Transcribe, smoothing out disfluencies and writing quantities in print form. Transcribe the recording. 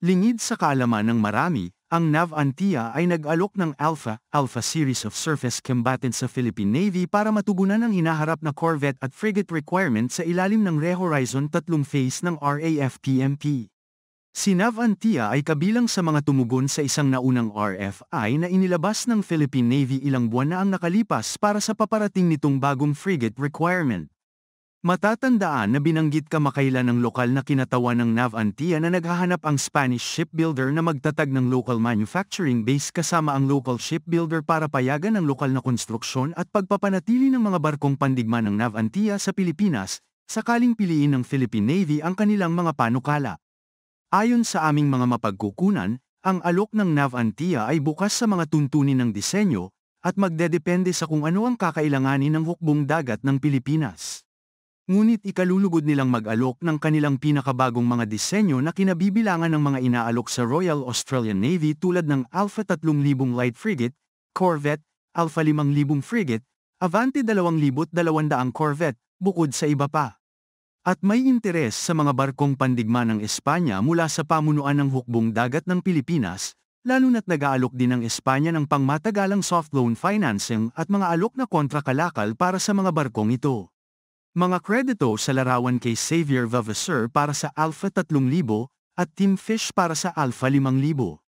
Lingid sa kaalaman ng marami, ang Navantia ay nag-alok ng Alpha series of surface combatants sa Philippine Navy para matugunan ang hinaharap na corvette at frigate requirement sa ilalim ng Re-Horizon 3 phase ng RAF-PMP. Si Navantia ay kabilang sa mga tumugon sa isang naunang RFI na inilabas ng Philippine Navy ilang buwan na ang nakalipas para sa paparating nitong bagong frigate requirement. Matatandaan na binanggit kamakailan ng lokal na kinatawan ng Navantia na naghahanap ang Spanish shipbuilder na magtatag ng local manufacturing base kasama ang local shipbuilder para payagan ang lokal na konstruksyon at pagpapanatili ng mga barkong pandigma ng Navantia sa Pilipinas, sakaling piliin ng Philippine Navy ang kanilang mga panukala. Ayon sa aming mga mapagkukunan, ang alok ng Navantia ay bukas sa mga tuntunin ng disenyo at magdedepende sa kung ano ang kakailanganin ng hukbong dagat ng Pilipinas. Ngunit ikalulugod nilang mag-alok ng kanilang pinakabagong mga disenyo na kinabibilangan ng mga inaalok sa Royal Australian Navy tulad ng Alpha 3000 Light Frigate, Corvette, Alpha 5000 Frigate, Avante 2200 Corvette, bukod sa iba pa. At may interes sa mga barkong pandigma ng Espanya mula sa pamunuan ng hukbong dagat ng Pilipinas, lalo na't nag-aalok din ng Espanya ng pangmatagalang soft loan financing at mga alok na kontrakalakal para sa mga barkong ito. Mga kredito sa larawan kay Xavier Vavasseur para sa Alpha 3000 at Team Fish para sa Alpha 5000.